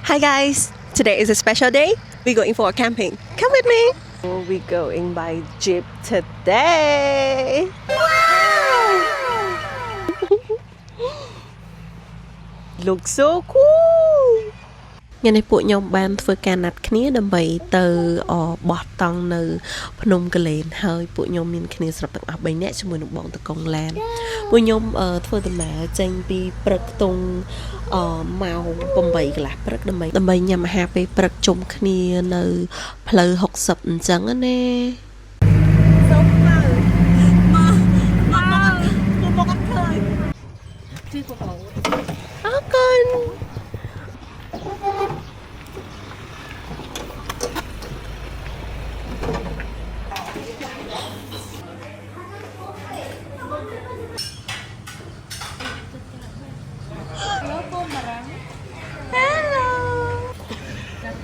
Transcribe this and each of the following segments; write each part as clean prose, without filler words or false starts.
Hi guys, today is a special day. We're going for a camping. Come with me. We're going by jeep today. Wow! Looks so cool. ញ៉ាំនេះពួកខ្ញុំបានធ្វើការណាត់គ្នាដើម្បីទៅបោះតង់នៅភ្នំកលែនហើយពួកខ្ញុំមានគ្នាស្រាប់ទាំងអស់3នាក់ជាមួយនឹងបងតកុងឡានពួកខ្ញុំធ្វើដំណើរចេញពីព្រឹកខ្ទង់ម៉ោង8កន្លះព្រឹកដើម្បីញ៉ាំអាហារពេលព្រឹកជុំគ្នានៅផ្លូវ60អញ្ចឹងណាសូមមកអត់ឃើញទីពពកអរគុណ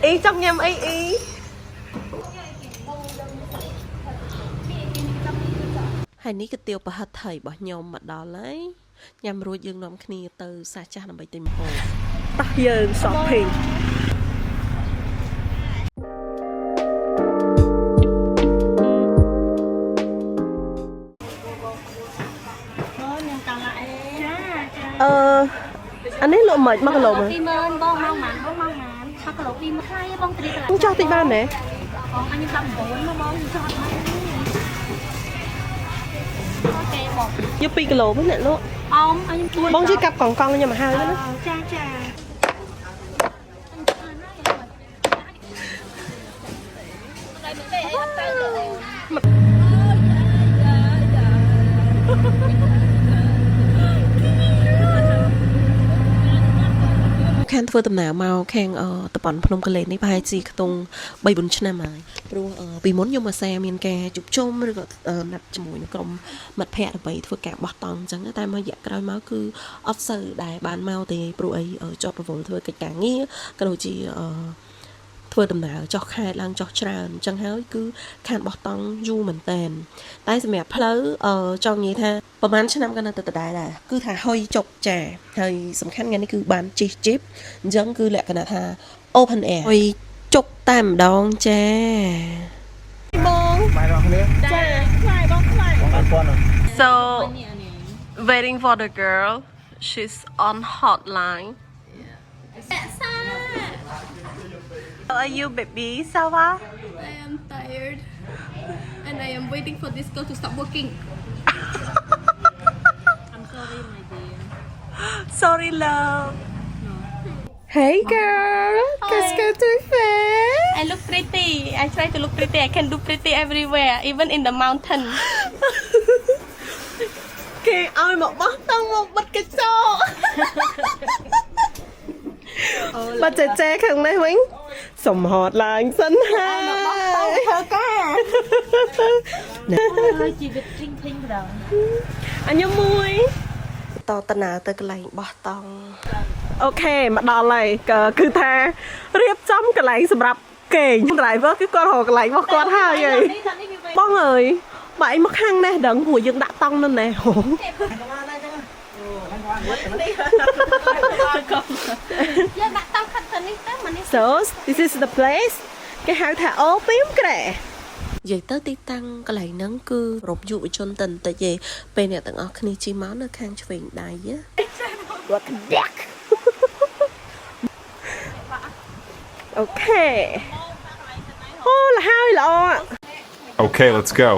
អីចង់ញ៉ាំអីហើយនេះគឺទាវប្រហិតថៃរបស់ខ្ញុំមកដល់ហើយញ៉ាំរួចយើងនាំគ្នាទៅសាសចាស់ដើម្បីទិញម្ហូបតោះយើង shopping អានេះលក់មិន1គីឡូមើល20000បងម៉ោងម៉ានបងម៉ោងម៉ាន1គីឡូ20000ហើយបងត្រីកន្លែងចោះតិចបានទេបងអញ19មកបងចោះមកអូខេបងយក2គីឡូវិញអ្នកលក់អមអញជួយបងជួយកាប់កង់ខ្ញុំមកហើយណាចាខាងធ្វើដំណើរមកខាងតប៉ុនភ្នំកលែននេះប្រហែលជាខ្ទង់ 3-4 ឆ្នាំហើយព្រោះពីមុនខ្ញុំអាសាមានការជួបជុំឬក៏ណាត់ជាមួយនឹងក្រុមមិត្តភ័ក្តិដើម្បីធ្វើការបោះតង់អញ្ចឹងតែមករយៈក្រោយមកគឺអត់សូវដែលបានមកទេព្រោះអីជាប់រវល់ធ្វើកិច្ចការងារក៏ដូចជាធ្វើដំណើរចុះខេត្តឡើងចុះច្រើនអញ្ចឹងហើយគឺខានបោះតង់យូរមែនតែនតែសម្រាប់ផ្លូវចង់និយាយថាប្រហែលឆ្នាំក៏នៅតែដដែលដែរគឺថាហុយចុកចាហើយសំខាន់ថ្ងៃនេះគឺបានជិះជីបអញ្ចឹងគឺលក្ខណៈថា open air ហុយចុកតែម្ដងចាបងបាយរបស់គ្នាចាខ្លាយបងខ្លាយបងអត់ So waiting for the girl she's on hotline How are you, baby? Sawa? I am tired, and I am waiting for this girl to stop working. I'm sorry, my dear. Sorry, love. No. Hey, girl. Qu'est-ce que tu fais? I look pretty. I try to look pretty. I can do pretty everywhere, even in the mountain. Okay, I'm a bottom of but cái so. Bà trẻ khẳng này huynh sầm hot là anh sân hai anh nhớ mui to tân nào tới cái lạnh bỏ tòng ok mà đò này cứ tha riệp chấm cái lạnh sầm rập kề nhưng lại với cái con hồ cái lạnh bỏ con hai vậy bong ơi bạn mất hăng nè đừng hùi dương đã tông lên nè So this is the place គេហៅថាអូពីមក្រែនិយាយទៅទីតាំងកន្លែងហ្នឹងគឺរកយុវជនតិចតិចទេពេលអ្នកទាំងអស់គ្នាជិះមកនៅខាងឆ្វេងដៃគាត់ដាក់អូខេអូលហើយល្អ Okay, let's go.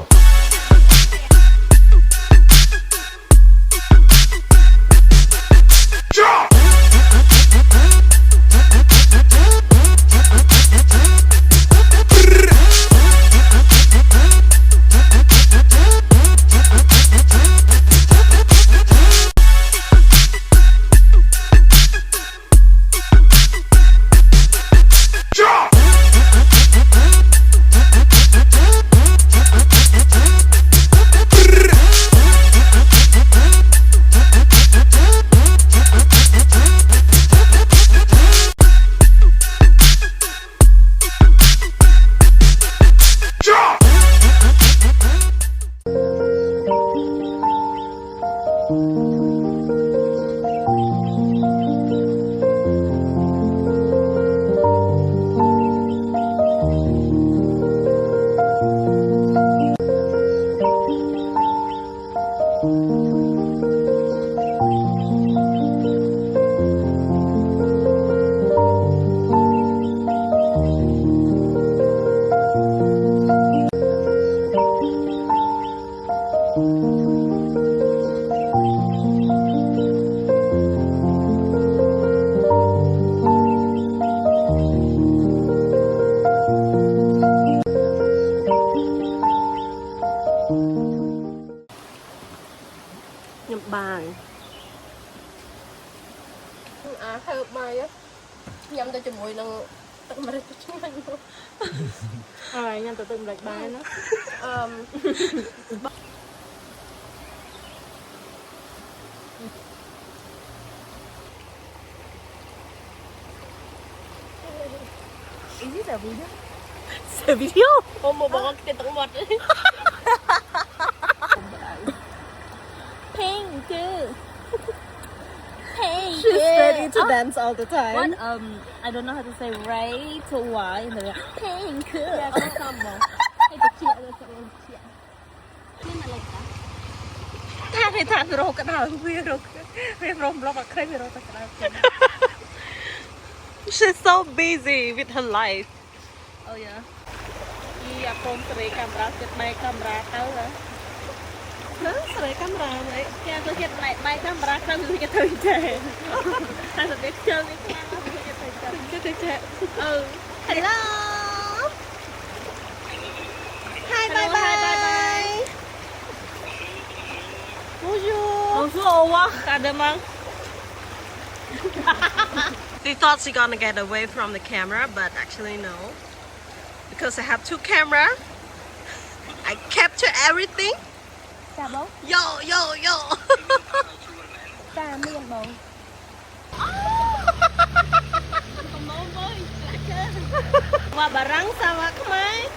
nhắm tới cho mùi năng tận mà được chứ anh nhăn từ từng lệch bài nó Is it a video? It's a video. ôm một bọc cái tận mật ấy Pink too. Pink. She's ready to dance all the time. What I don't know how to say ray to y in the pink. yeah có xong rồi hay được chia rồi sẽ được chia nhưng mà lệch cả ថាគេថាវារកកណ្ដាលវារកម្លប់អត់ឃើញវារកតែកណ្ដាល She's so busy with her life. Oh yeah. ពីអាកូនសេរីកាមេរ៉ាចិត្តបែកកាមេរ៉ាទៅហ៎ ណាស្រីកាមេរ៉ាហ្មង គេទៅចិត្តបែកកាមេរ៉ាទៅវាគេទៅចេះតែទៅវាជើងវាខ្លាំងវាគេទៅចេះ គេទៅចេះ Hello. Hi bye bye. Bonjour. Bonjour. Cả đêm ăn. They thought she gonna get away from the camera, but actually no. Because I have 2 cameras, I capture everything. Chà bố. Yo yo yo. Chà miên bố. Qua bà rắn sao mà không ai.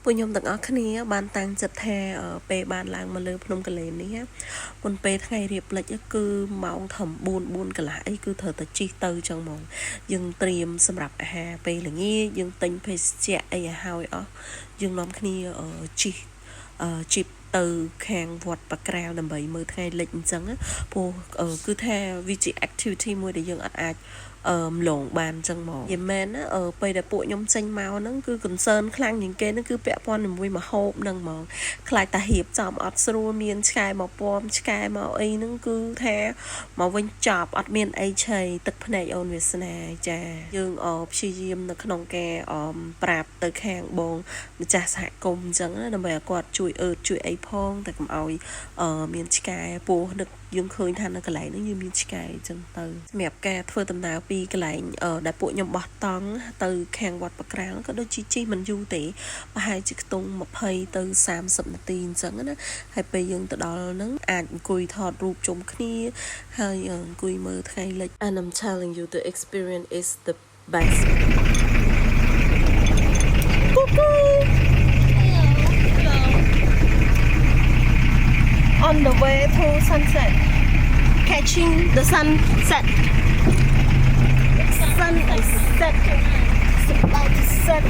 ពួកខ្ញុំទាំងអស់គ្នាបានតាំងចិត្តថាពេលបានឡើងមកលើភ្នំកលែននេះមុនពេលថ្ងៃរៀបលិចគឺម៉ោងធំ4 កន្លះអីគឺត្រូវតែជិះទៅចឹងហ្មងយើងត្រៀមសម្រាប់អាហារពេលល្ងាចយើងទិញភេសជ្ជៈអីឲ្យហើយអស់យើងនាំគ្នាជីបទៅខាងវត្តបក្រាវដើម្បីមើលថ្ងៃលិចអញ្ចឹងព្រោះគឺថាវាជា activity មួយដែលយើងអាចលងបានអញ្ចឹងមកយីមែនណាពេលដែលពួកខ្ញុំចេញមកហ្នឹងគឺ concern ខ្លាំងជាងគេហ្នឹងគឺពាក់ព័ន្ធជាមួយម្ហូបហ្នឹងហ្មងខ្លាចតារៀបចំអត់ស្រួលមានឆ្កែមកពំឆ្កែមកអីហ្នឹងគឺថាមកវិញចប់អត់មានអីឆីទឹកភ្នែកអូនវាសនាចាយើងព្យាយាមនៅក្នុងការប្រាប់ទៅខាងបងម្ចាស់សហគមន៍អញ្ចឹងណាដើម្បីឲ្យគាត់ជួយជួយអីផងតែកុំឲ្យមានឆ្កែពោះនឹកយើងឃើញថានៅកន្លែងហ្នឹងយើងមានឆ្កែអញ្ចឹងទៅសម្រាប់ការធ្វើដំណើរពីកន្លែងដែលពួកខ្ញុំបោះតង់ទៅខាងវត្តបក្រាលក៏ដូចជាជិះមិនយូរទេប្រហែលជាខ្ទង់20ទៅ30នាទីអញ្ចឹងណាហើយពេលយើងទៅដល់ហ្នឹងអាចអង្គុយថតរូបជុំគ្នាហើយអង្គុយមើលថ្ងៃលិច And I'm telling you the experience is the best. On the way to sunset, catching the sunset. Sun is set. It's about to set.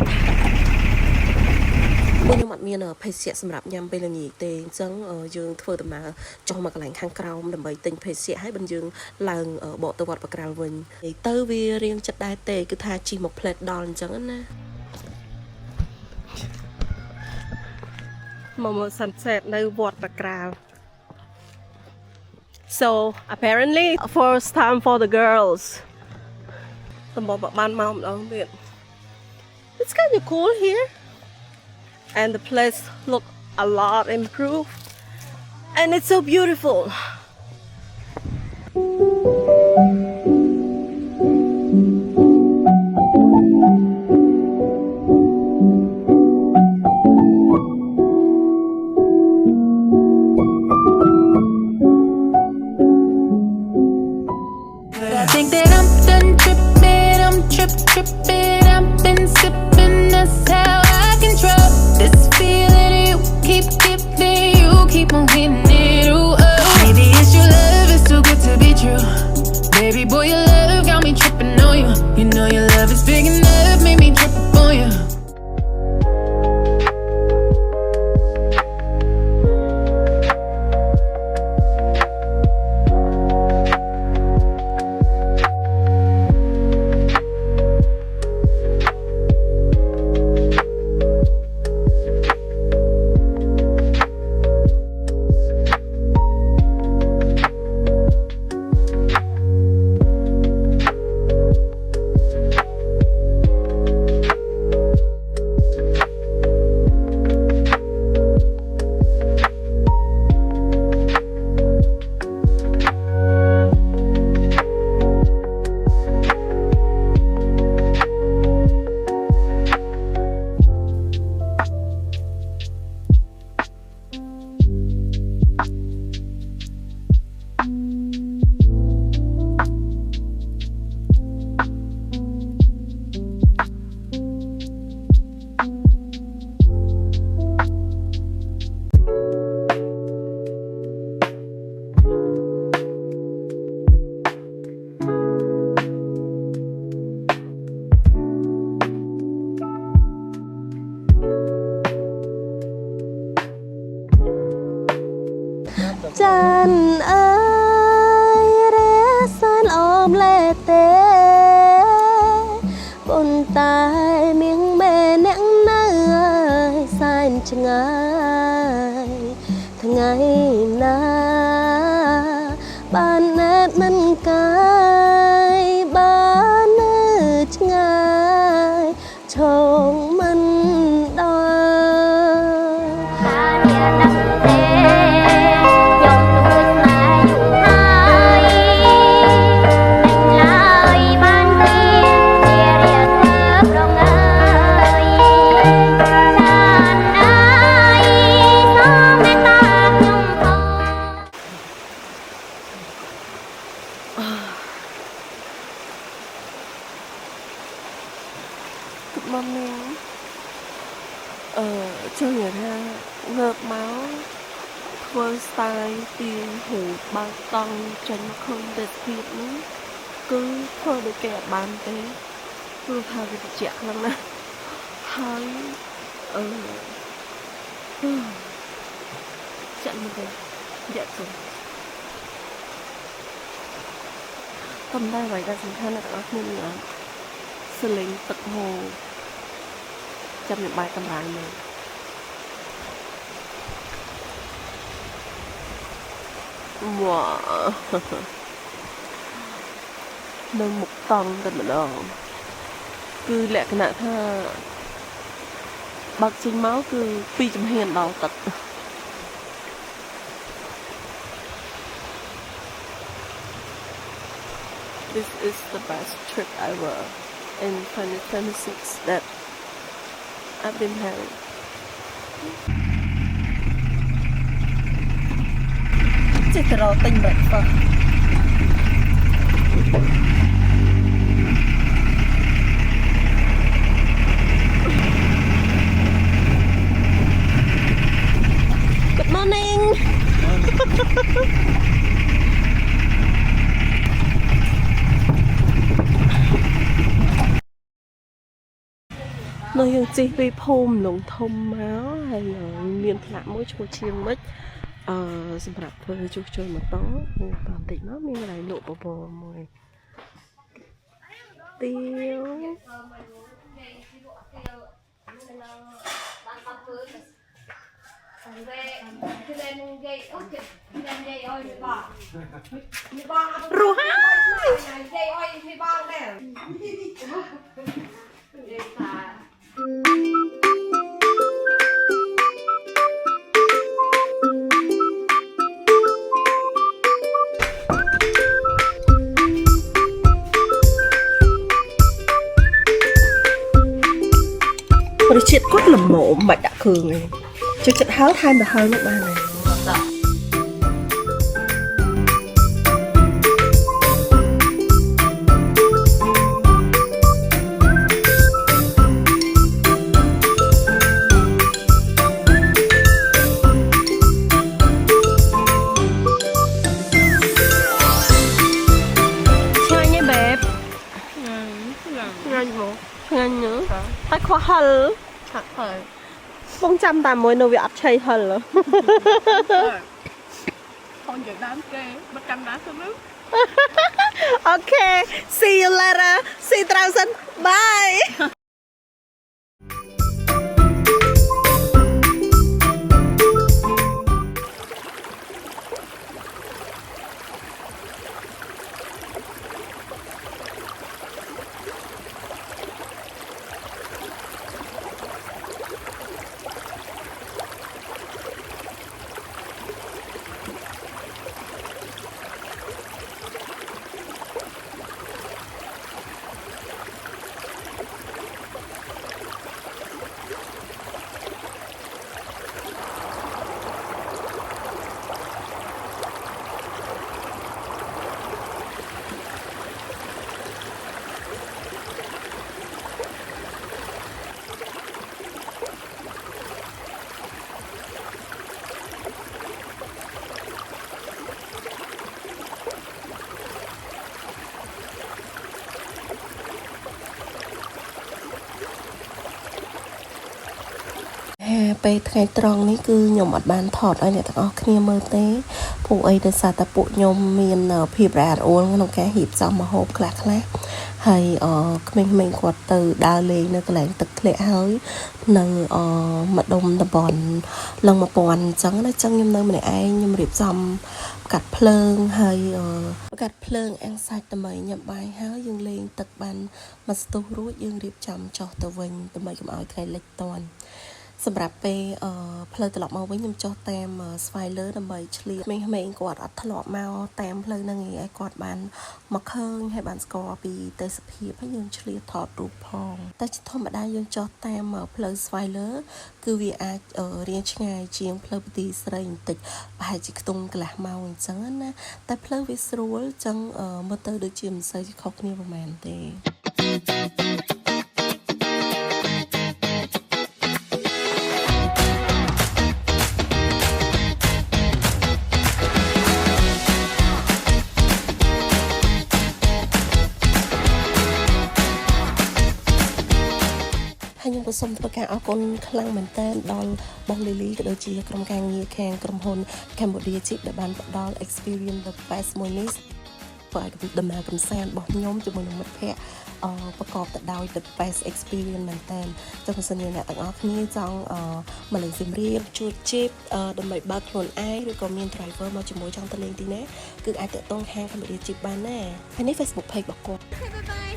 ខ្ញុំអត់មានភេសជ្ជៈសម្រាប់ញ៉ាំពេលល្ងាចទេអញ្ចឹងយើងធ្វើដំណើរចុះមកកន្លែងខាងក្រោមដើម្បីទិញភេសជ្ជៈហើយបន្តយើងឡើងបកទៅវត្តបក្រាលវិញហើយទៅវារៀងចិត្តដែរទេគឺថាជិះមកផ្លែតដល់អញ្ចឹងណាមក sunset នៅវត្តបក្រាល So apparently first time for the girls តំបន់បានមកម្ដងទៀត It's kind of cool here and the place look a lot improved and it's so beautiful. I think that I'm done tripping, I'm tripping, I've been sipping, that's how I control this feeling you keep giving, you keep on hitting it, ooh, oh. Maybe it's your love, it's too good to be true. Baby boy, your love got me tripping on you. You know your love is big enough, made me trip up on you. bạn ơi rẽ san ôm lệ tê bồn tai miếng mê nắng nơi san chừng ai thằng ngày na bạn nét mình cái bạn chừng ai chồng mình đôi ជួយថាងើបមកធ្វើ style ទាញหูបើកតង់ចេញមកឃើញទេសភាពនោះគឺធ្វើដូចគេអត់បានទេព្រោះថាវាត្រជាក់ខ្លាំងណាស់ហើយចាក់មកទេយ៉ាក់ទៅតំតែអ្វីដែលសំខាន់ណាស់បងប្អូនសលេងទឹកហូរចាំនឹងបាយតម្រៃមើលវ៉ានៅមុខតង់តែម្ដងគឺលក្ខណៈថាបើកចេញមកគឺពីចំហៀនដល់ទឹកThis is the best trip ever in 2026 that I've been having. Just a thing breakfast. Good morning. Nóยังจีไปพรมหลงทมmáu hay là miền lạ mỗi chỗ chiêng mấtสำหรับเธอจุกจนมาต้อตอนติดnóมีอะไรหลุดบอมวยเตี้ยวรู้ฮะrồi chết cốt lầm mộ mạch đã cường này cho trận háo than được hơn lúc ba này Ngang nữa. Tay khoa hờ. Thật rồi. បងចាំតាមមួយនៅវាអត់ឆៃហិលបងនិយាយដើមគេមិនចាំណាទៅនោះ Okay see you later see you thousand bye ពេលថ្ងៃត្រង់នេះគឺខ្ញុំអត់បានថតឲ្យអ្នកទាំងអស់គ្នាមើលទេព្រោះអីដោយសារតែពួកខ្ញុំមានភាពរអាក់រអួលក្នុងការរៀបចំម្ហូបខ្លះហើយក្មេងៗគាត់ទៅដើរលេងនៅកន្លែងទឹកធ្លាក់ហើយនៅម្ដុំតំបន់លឹង1000អញ្ចឹងណាចឹងខ្ញុំនៅម្នាក់ឯងខ្ញុំរៀបចំកាត់ភ្លើងហើយកាត់ភ្លើងអាំងសាច់ដើម្បីញ៉ាំបាយហើយយើងលេងទឹកបានមួយស្ទុះរួចយើងរៀបចំចុះទៅវិញដើម្បីកុំឲ្យថ្ងៃលិចតន់សម្រាប់ពេលផ្លូវត្រឡប់មកវិញខ្ញុំចុះតាមស្វាយលើដើម្បីឆ្លៀតក្មេងៗគាត់អត់ធ្លាប់មកតាមផ្លូវហ្នឹងឯងឲ្យគាត់បានមកឃើញហើយបានស្គាល់ពីទេសភាពហើយយើងឆ្លៀតថតរូបផងតែជាធម្មតាយើងចុះតាមផ្លូវស្វាយលើគឺវាអាចរៀងឆ្ងាយជាងផ្លូវពទីស្រីបន្តិចប្រហែលជាខ្ទង់កន្លះម៉ោងអញ្ចឹងណាតែផ្លូវវាស្រួលអញ្ចឹងមើលទៅដូចជាមិនសូវជាខុសគ្នាប្រហែលទេ ខ្ញុំក៏សូមធ្វើការអរគុណខ្លាំងមែនទែនដល់បងលីលីក៏ដូចជាក្រុមការងារខាងក្រុមហ៊ុន Cambodia Chip ដែលបានផ្ដល់ experience the best មួយនេះឲ្យដំណើរកម្សាន្តរបស់ខ្ញុំជាមួយនឹងមិត្តភ័ក្តិប្រកបទៅដោយ the best experience មែនទែនចង់សញ្ញាអ្នកទាំងអស់គ្នាចង់មកលេងសៀមរាបជួបជិបដើម្បីបើកខ្លួនឯងឬក៏មាន driver មកជាមួយចង់ទៅលេងទីណាគឺអាចតាក់ទងខាង Cambodia Chip បានណាហើយនេះ Facebook page របស់គាត់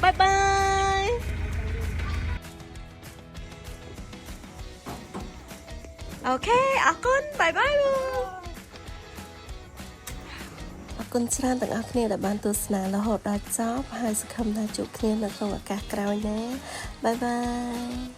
Bye bye Okay អរគុណ Bye bye អរគុណច្រើនទាំងអស់គ្នាដែលបានទស្សនារហូតដល់ចប់ហើយសង្ឃឹមថាជួបគ្នានៅក្នុងឱកាសក្រោយណា Bye bye